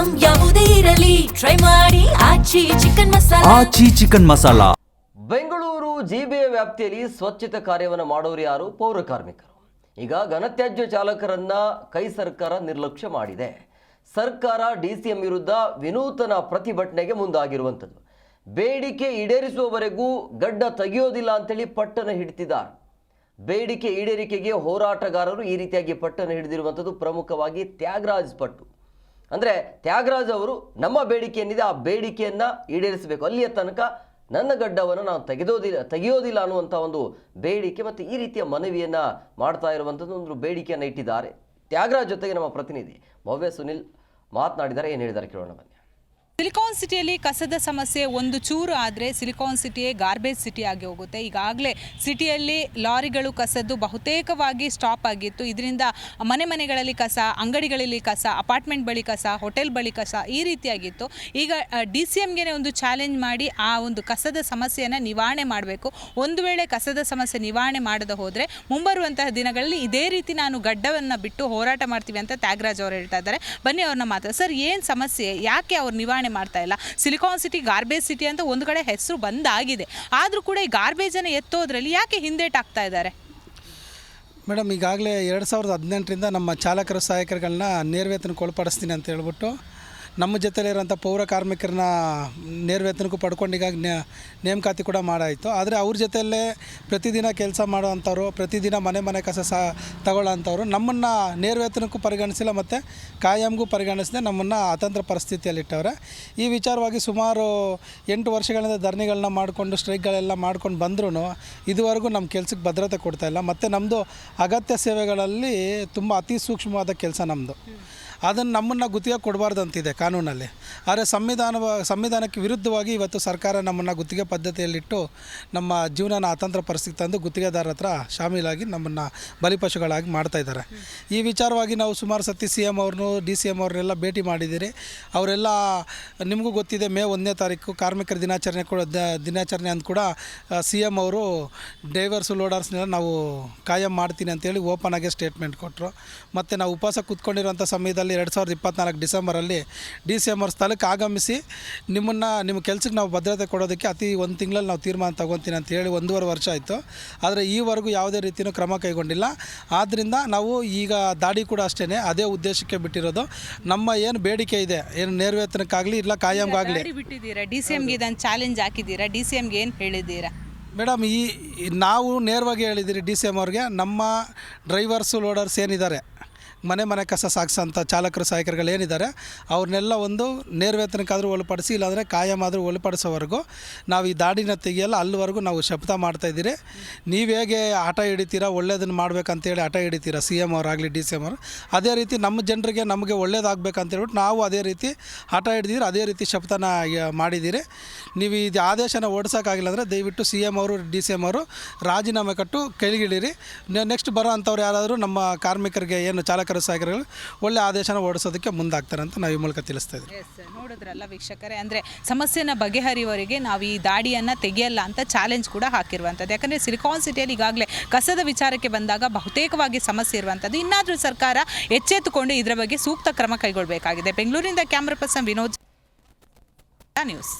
Item ಯಾವುದೇ ಇರಲಿ try ಮಾಡಿ ಆಚಿ ಚಿಕನ್ ಮಸಾಲಾ. ಬೆಂಗಳೂರು ಜಿಬಿಎ ವ್ಯಾಪ್ತಿಯಲ್ಲಿ ಸ್ವಚ್ಛತಾ ಕಾರ್ಯವನ್ನು ಮಾಡೋರು ಯಾರು? ಪೌರ ಕಾರ್ಮಿಕರು. ಈಗ ಘನತ್ಯಾಜ್ಯ ಚಾಲಕರನ್ನ ಕೈ ಸರ್ಕಾರ ನಿರ್ಲಕ್ಷ್ಯ ಮಾಡಿದೆ. ಸರ್ಕಾರ ಡಿಸಿಎಂ ವಿರುದ್ಧ ವಿನೂತನ ಪ್ರತಿಭಟನೆಗೆ ಮುಂದಾಗಿರುವಂಥದ್ದು. ಬೇಡಿಕೆ ಈಡೇರಿಸುವವರೆಗೂ ಗಡ್ಡ ತೆಗೆಯೋದಿಲ್ಲ ಅಂತೇಳಿ ಪಟ್ಟಣ ಹಿಡಿದಿದ್ದಾರೆ. ಬೇಡಿಕೆ ಈಡೇರಿಕೆಗೆ ಹೋರಾಟಗಾರರು ಈ ರೀತಿಯಾಗಿ ಪಟ್ಟಣ ಹಿಡಿದಿರುವಂಥದ್ದು ಪ್ರಮುಖವಾಗಿ ತ್ಯಾಗರಾಜ್ ಪಟ್ಟು. ಅಂದರೆ ತ್ಯಾಗರಾಜ್ ಅವರು ನಮ್ಮ ಬೇಡಿಕೆ ಏನಿದೆ ಆ ಬೇಡಿಕೆಯನ್ನು ಈಡೇರಿಸಬೇಕು, ಅಲ್ಲಿಯ ತನಕ ನನ್ನ ಗಡ್ಡವನ್ನು ನಾವು ತೆಗೆಯೋದಿಲ್ಲ ಅನ್ನುವಂಥ ಒಂದು ಬೇಡಿಕೆ ಮತ್ತು ಈ ರೀತಿಯ ಮನವಿಯನ್ನು ಮಾಡ್ತಾ ಇರುವಂಥದ್ದು ಒಂದು ಬೇಡಿಕೆಯನ್ನು ಇಟ್ಟಿದ್ದಾರೆ. ತ್ಯಾಗರಾಜ್ ಜೊತೆಗೆ ನಮ್ಮ ಪ್ರತಿನಿಧಿ ಭವ್ಯ ಸುನಿಲ್ ಮಾತನಾಡಿದ್ದಾರೆ. ಏನು ಹೇಳಿದ್ದಾರೆ ಕೇಳೋಣ ಬನ್ನಿ. ಸಿಲಿಕಾನ್ ಸಿಟಿಯಲ್ಲಿ ಕಸದ ಸಮಸ್ಯೆ ಒಂದು ಚೂರು ಆದರೆ ಸಿಲಿಕಾನ್ ಸಿಟಿಯೇ ಗಾರ್ಬೇಜ್ ಸಿಟಿ ಆಗಿ ಹೋಗುತ್ತೆ. ಈಗಾಗಲೇ ಸಿಟಿಯಲ್ಲಿ ಲಾರಿಗಳು ಕಸದ್ದು ಬಹುತೇಕವಾಗಿ ಸ್ಟಾಪ್ ಆಗಿತ್ತು. ಇದರಿಂದ ಮನೆಗಳಲ್ಲಿ ಕಸ, ಅಂಗಡಿಗಳಲ್ಲಿ ಕಸ, ಅಪಾರ್ಟ್ಮೆಂಟ್ ಬಳಿ ಕಸ, ಹೋಟೆಲ್ ಬಳಿ ಕಸ ಈ ರೀತಿಯಾಗಿತ್ತು. ಈಗ DCMಗೆ ಒಂದು ಚಾಲೆಂಜ್ ಮಾಡಿ ಆ ಒಂದು ಕಸದ ಸಮಸ್ಯೆಯನ್ನು ನಿವಾರಣೆ ಮಾಡಬೇಕು. ಒಂದು ವೇಳೆ ಕಸದ ಸಮಸ್ಯೆ ನಿವಾರಣೆ ಮಾಡದೆ ಹೋದರೆ ಮುಂಬರುವಂತಹ ದಿನಗಳಲ್ಲಿ ಇದೇ ರೀತಿ ನಾನು ಗಡ್ಡವನ್ನು ಬಿಟ್ಟು ಹೋರಾಟ ಮಾಡ್ತೀವಿ ಅಂತ ತ್ಯಾಗರಾಜ್ ಅವರು ಹೇಳ್ತಾ ಇದ್ದಾರೆ. ಬನ್ನಿ ಅವ್ರನ್ನ ಮಾತಾಡ. ಸರ್, ಏನು ಸಮಸ್ಯೆ, ಯಾಕೆ ಅವ್ರು ನಿವಾರಣೆ ಮಾಡ್ತಾ ಇಲ್ಲ? ಸಿಲಿಕಾನ್ ಸಿಟಿ ಗಾರ್ಬೇಜ್ ಸಿಟಿ ಅಂತ ಒಂದು ಕಡೆ ಹೆಸರು ಬಂದಾಗಿದೆ, ಆದರೂ ಕೂಡ ಈ ಗಾರ್ಬೇಜನ್ನು ಎತ್ತೋದ್ರಲ್ಲಿ ಯಾಕೆ ಹಿಂದೇಟಾಗ್ತಾ ಇದ್ದಾರೆ? ಮೇಡಮ್, ಈಗಾಗಲೇ 2018ರಿಂದ ನಮ್ಮ ಚಾಲಕರು ಸಹಾಯಕರುಗಳನ್ನ ನೇರವೇತನಕ್ಕೆ ಒಳಪಡಿಸ್ತೀನಿ ಅಂತ ಹೇಳ್ಬಿಟ್ಟು ನಮ್ಮ ಜೊತೆಲಿರೋಂಥ ಪೌರ ಕಾರ್ಮಿಕರನ್ನ ನೇರವೇತನಕ್ಕೂ ಪಡ್ಕೊಂಡು ಈಗ ನೇಮಕಾತಿ ಕೂಡ ಮಾಡಾಯಿತು. ಆದರೆ ಅವ್ರ ಜೊತೆಯಲ್ಲೇ ಪ್ರತಿದಿನ ಕೆಲಸ ಮಾಡೋವಂಥವ್ರು, ಪ್ರತಿದಿನ ಮನೆ ಕಸ ತಗೊಳ್ಳೋಂಥವ್ರು ನಮ್ಮನ್ನು ನೇರವೇತನಕ್ಕೂ ಪರಿಗಣಿಸಿಲ್ಲ ಮತ್ತು ಕಾಯಂಗೂ ಪರಿಗಣಿಸದೆ ನಮ್ಮನ್ನು ಅತಂತ್ರ ಪರಿಸ್ಥಿತಿಯಲ್ಲಿಟ್ಟವ್ರೆ. ಈ ವಿಚಾರವಾಗಿ ಸುಮಾರು 8 ವರ್ಷಗಳಿಂದ ಧರಣಿಗಳನ್ನ ಮಾಡಿಕೊಂಡು ಸ್ಟ್ರೈಕ್ಗಳೆಲ್ಲ ಮಾಡ್ಕೊಂಡು ಬಂದ್ರೂ ಇದುವರೆಗೂ ನಮ್ಮ ಕೆಲಸಕ್ಕೆ ಭದ್ರತೆ ಕೊಡ್ತಾಯಿಲ್ಲ. ಮತ್ತು ನಮ್ಮದು ಅಗತ್ಯ ಸೇವೆಗಳಲ್ಲಿ ತುಂಬ ಅತಿ ಸೂಕ್ಷ್ಮವಾದ ಕೆಲಸ ನಮ್ಮದು. ಅದನ್ನು ನಮ್ಮನ್ನು ಗುತ್ತಿಗೆ ಕೊಡಬಾರ್ದಂತಿದೆ ಕಾನೂನಲ್ಲಿ. ಆದರೆ ಸಂವಿಧಾನಕ್ಕೆ ವಿರುದ್ಧವಾಗಿ ಇವತ್ತು ಸರ್ಕಾರ ನಮ್ಮನ್ನು ಗುತ್ತಿಗೆ ಪದ್ಧತಿಯಲ್ಲಿಟ್ಟು ನಮ್ಮ ಜೀವನನ ಅತಂತ್ರ ಪರಿಸ್ಥಿತಿ ತಂದು ಗುತ್ತಿಗೆದಾರರ ಹತ್ರ ಶಾಮೀಲಾಗಿ ನಮ್ಮನ್ನು ಬಲಿಪಶುಗಳಾಗಿ ಮಾಡ್ತಾಯಿದ್ದಾರೆ. ಈ ವಿಚಾರವಾಗಿ ನಾವು ಸುಮಾರು ಸತಿ CM ಅವ್ರನ್ನೂ DCM ಅವ್ರನ್ನೆಲ್ಲ ಭೇಟಿ ಮಾಡಿದ್ದೀರಿ. ಅವರೆಲ್ಲ ನಿಮಗೂ ಗೊತ್ತಿದೆ, ಮೇ 1ನೇ ತಾರೀಕು ಕಾರ್ಮಿಕರ ದಿನಾಚರಣೆ ಅಂತ ಕೂಡ CM ಅವರು ಡ್ರೈವರ್ಸು ಲೋಡರ್ಸ್ನೆಲ್ಲ ನಾವು ಕಾಯಂ ಮಾಡ್ತೀನಿ ಅಂತೇಳಿ ಓಪನ್ ಆಗಿ ಸ್ಟೇಟ್ಮೆಂಟ್ ಕೊಟ್ಟರು. ಮತ್ತು ನಾವು ಉಪವಾಸ ಕೂತ್ಕೊಂಡಿರೋಂಥ ಸಮಯದಲ್ಲಿ 2024 ಡಿಸೆಂಬರಲ್ಲಿ DCM ಅವ್ರ ಸ್ಥಳಕ್ಕೆ ಆಗಮಿಸಿ ನಿಮ್ಮ ಕೆಲಸಕ್ಕೆ ನಾವು ಭದ್ರತೆ ಕೊಡೋದಕ್ಕೆ ಒಂದು ತಿಂಗಳಲ್ಲಿ ನಾವು ತೀರ್ಮಾನ ತಗೊತೀನಿ ಅಂತ ಹೇಳಿ 1.5 ವರ್ಷ ಆಯಿತು. ಆದರೆ ಈವರೆಗೂ ಯಾವುದೇ ರೀತಿಯೂ ಕ್ರಮ ಕೈಗೊಂಡಿಲ್ಲ. ಆದ್ದರಿಂದ ನಾವು ಈಗ ದಾಡಿ ಕೂಡ ಅಷ್ಟೇ ಅದೇ ಉದ್ದೇಶಕ್ಕೆ ಬಿಟ್ಟಿರೋದು. ನಮ್ಮ ಏನು ಬೇಡಿಕೆ ಇದೆ, ಏನು ನೇರವೇತನಕ್ಕಾಗಲಿ ಇಲ್ಲ ಕಾಯಂಗಾಗಲಿ ಬಿಟ್ಟಿದ್ದೀರಾ. DCMಗೆ ಇದನ್ನು ಚಾಲೆಂಜ್ ಹಾಕಿದ್ದೀರಾ? DCMಗೆ ಏನು ಹೇಳಿದ್ದೀರಾ? ಮೇಡಮ್, ನಾವು ನೇರವಾಗಿ ಹೇಳಿದ್ದೀರಿ DCM ಅವ್ರಿಗೆ, ನಮ್ಮ ಡ್ರೈವರ್ಸು ಲೋಡರ್ಸ್ ಏನಿದ್ದಾರೆ, ಮನೆ ಕಸ ಸಾಗಿಸೋಂಥ ಚಾಲಕರು ಸಹಾಯಕರುಗಳು ಏನಿದ್ದಾರೆ ಅವ್ರನ್ನೆಲ್ಲ ಒಂದು ನೇರವೇತನಕ್ಕಾದರೂ ಒಳಪಡಿಸಿ, ಇಲ್ಲಾಂದರೆ ಕಾಯಮಾದರೂ ಒಳಪಡಿಸೋವರೆಗೂ ನಾವು ಈ ದಾಡಿನ ತೆಗಿಯಲ್ಲ, ಅಲ್ಲಿವರೆಗೂ ನಾವು ಶಪಥ ಮಾಡ್ತಾಯಿದ್ದೀರಿ. ನೀವು ಹೇಗೆ ಹಠ ಹಿಡಿತೀರಾ, ಒಳ್ಳೇದನ್ನು ಮಾಡ್ಬೇಕಂತೇಳಿ ಹಠ ಹಿಡಿತೀರಾ CM ಅವರಾಗಲಿ DCM ಅವರು, ಅದೇ ರೀತಿ ನಮ್ಮ ಜನರಿಗೆ ನಮಗೆ ಒಳ್ಳೇದಾಗಬೇಕಂತೇಳ್ಬಿಟ್ಟು ನಾವು ಅದೇ ರೀತಿ ಹಠ ಹಿಡಿದಿರಿ, ಅದೇ ರೀತಿ ಶಪಥನ ಮಾಡಿದ್ದೀರಿ. ನೀವು ಇದು ಆದೇಶನ ಓಡಿಸೋಕ್ಕಾಗಿಲ್ಲ ಅಂದರೆ ದಯವಿಟ್ಟು CM ಅವರು DCM ಅವರು ರಾಜೀನಾಮೆ ಕೊಟ್ಟು ಕೆಳಗಿಳಿರಿ. ನೆಕ್ಸ್ಟ್ ಬರೋ ಅಂಥವ್ರು ಯಾರಾದರೂ ನಮ್ಮ ಕಾರ್ಮಿಕರಿಗೆ ಏನು ಚಾಲಕರು ಸಹಾಯಕರುಗಳು ಒಳ್ಳೆ ಆದೇಶನ ಓಡಿಸೋದಕ್ಕೆ ಮುಂದಾಗ್ತಾರೆ ಅಂತ ನಾವು ಈ ಮೂಲಕ ತಿಳಿಸ್ತಾ ಇದ್ದೀವಿ. ನೋಡಿದ್ರಲ್ಲ ವೀಕ್ಷಕರೇ, ಅಂದರೆ ಸಮಸ್ಯೆನ ಬಗೆಹರಿಯುವವರೆಗೆ ನಾವು ಈ ದಾಡಿಯನ್ನು ತೆಗೆಯಲ್ಲ ಅಂತ ಚಾಲೆಂಜ್ ಕೂಡ ಹಾಕಿರುವಂಥದ್ದು. ಯಾಕಂದರೆ ಸಿಲಿಕಾನ್ ಸಿಟಿಯಲ್ಲಿ ಈಗಾಗಲೇ ಕಸದ ವಿಚಾರಕ್ಕೆ ಬಂದಾಗ ಬಹುತೇಕವಾಗಿ ಸಮಸ್ಯೆ ಇರುವಂಥದ್ದು. ಇನ್ನಾದರೂ ಸರ್ಕಾರ ಎಚ್ಚೆತ್ತುಕೊಂಡು ಇದರ ಬಗ್ಗೆ ಸೂಕ್ತ ಕ್ರಮ ಕೈಗೊಳ್ಳಬೇಕಾಗಿದೆ. ಬೆಂಗಳೂರಿನಿಂದ ಕ್ಯಾಮ್ರಾ ಪರ್ಸನ್ ವಿನೋದ್ ನ್ಯೂಸ್.